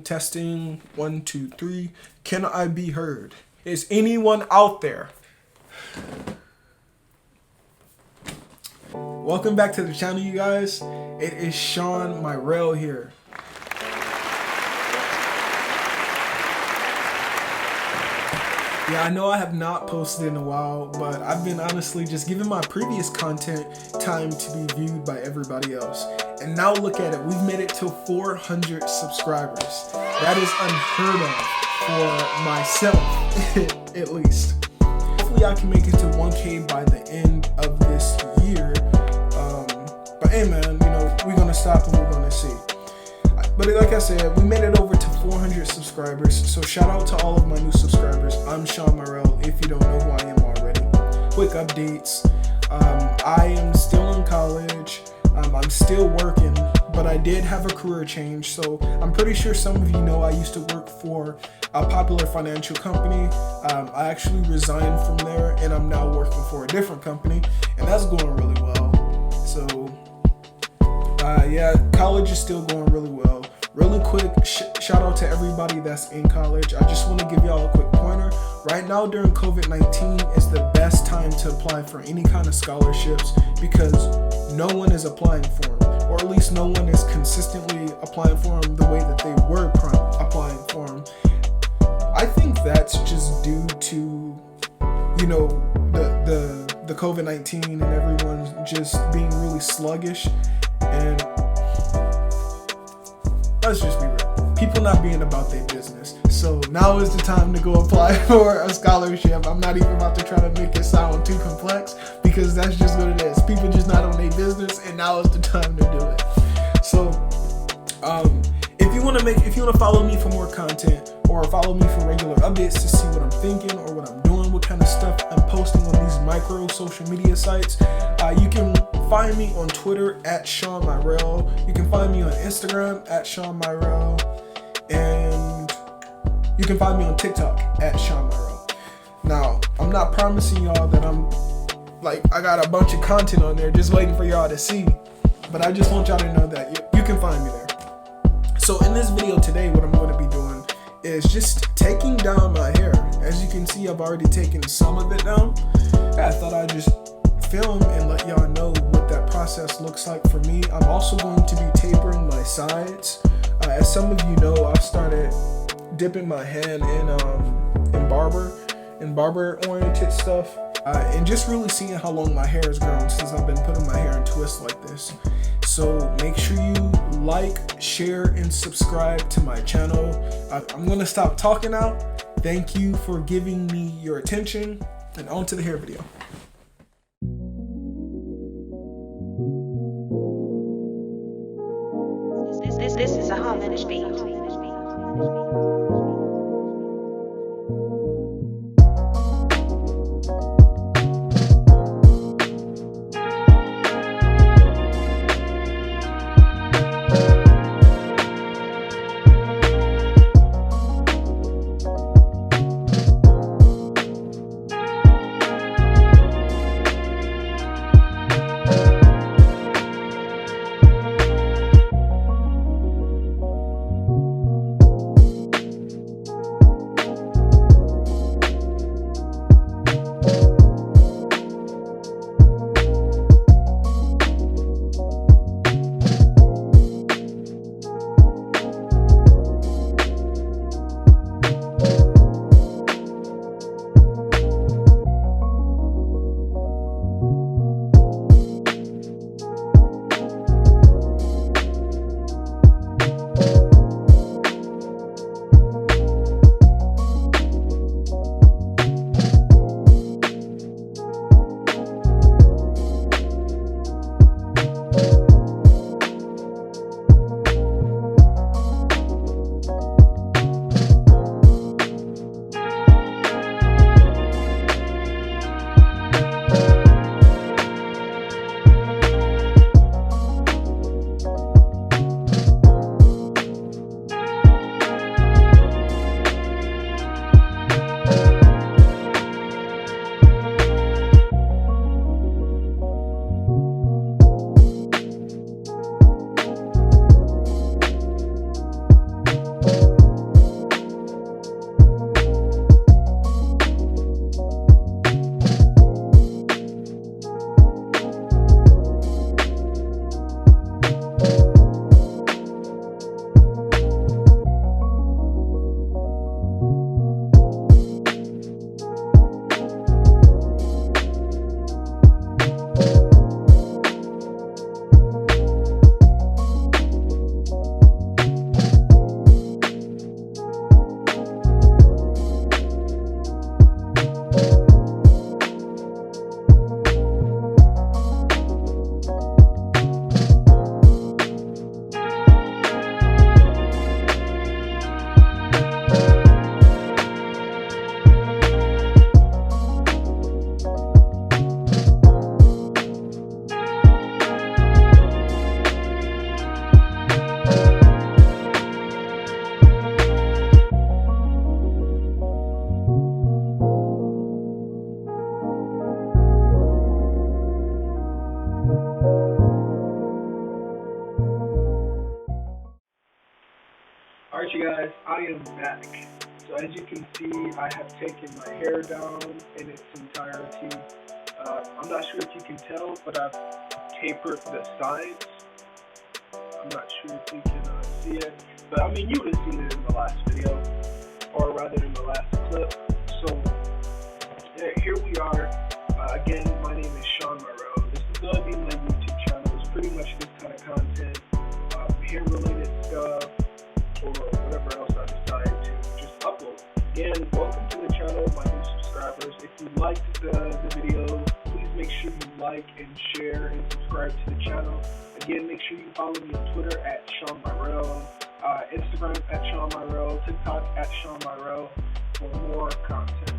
testing. 1, 2, 3. Can I be heard? Is anyone out there? Welcome back to the channel, you guys. It is Shawnmyrelle here. Yeah, I know I have not posted in a while, but I've been honestly just giving my previous content time to be viewed by everybody else. And now look at it, we've made it to 400 subscribers. That is unheard of for myself, at least. Hopefully I can make it to 1K by the end of this year. But hey man, you know, we're gonna stop and we're gonna see. But like I said, we made it over to 400 subscribers, so shout out to all of my new subscribers. I'm Shawnmyrelle, if you don't know who I am already. Quick updates. I am still in college. I'm still working, but I did have a career change, so I'm pretty sure some of you know I used to work for a popular financial company. I actually resigned from there, and I'm now working for a different company, and that's going really well. So yeah, college is still going really well. Really quick, shout out to everybody that's in college. I just want to give y'all a quick pointer. Right now during COVID-19 is the best time to apply for any kind of scholarships because no one is applying for them, or at least no one is consistently applying for them the way that they were applying for them. I think that's just due to, you know, the COVID-19 and everyone just being really sluggish. And let's just be real, people not being about their business. So now is the time to go apply for a scholarship. I'm not even about to try to make it sound too complex because that's just what it is. People just not on their business, and now is the time to do it. So if you want to follow me for more content or follow me for regular updates to see what I'm thinking or what I'm doing, what kind of stuff I'm posting on these micro social media sites, you can find me on Twitter at Shawnmyrelle. You can find me on Instagram at Shawnmyrelle. And you can find me on TikTok at Shawnmyrelle. Now, I'm not promising y'all that I got a bunch of content on there just waiting for y'all to see. But I just want y'all to know that you can find me there. So in this video today, what I'm going to be doing is just taking down my hair. As you can see, I've already taken some of it down. I thought I'd just film and let y'all know what that process looks like for me. I'm also going to be tapering my sides. As some of you know, I've started dipping my hand in barber oriented stuff, and just really seeing how long my hair has grown since I've been putting my hair in twists like this. So make sure you like, share, and subscribe to my channel. I'm gonna stop talking now. Thank you for giving me your attention, and on to the hair video. This is a Homage beat. Alright you guys, I am back. So as you can see, I have taken my hair down in its entirety. I'm not sure if you can tell, but I've tapered the sides. I'm not sure if you can see it, but I mean you would have seen it in the last video, or rather in the last clip. So here we are. Again, my name is Shawnmyrelle. This is going to be my YouTube channel. It's pretty much this kind of content, hair related stuff, or whatever else I decide to just upload. Again, welcome to the channel, my new subscribers. If you liked the video, please make sure you like and share and subscribe to the channel. Again, make sure you follow me on Twitter at Shawnmyrelle, Instagram at Shawnmyrelle, TikTok at Shawnmyrelle for more content.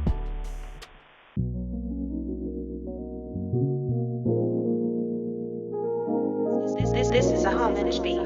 This is a Homage beat.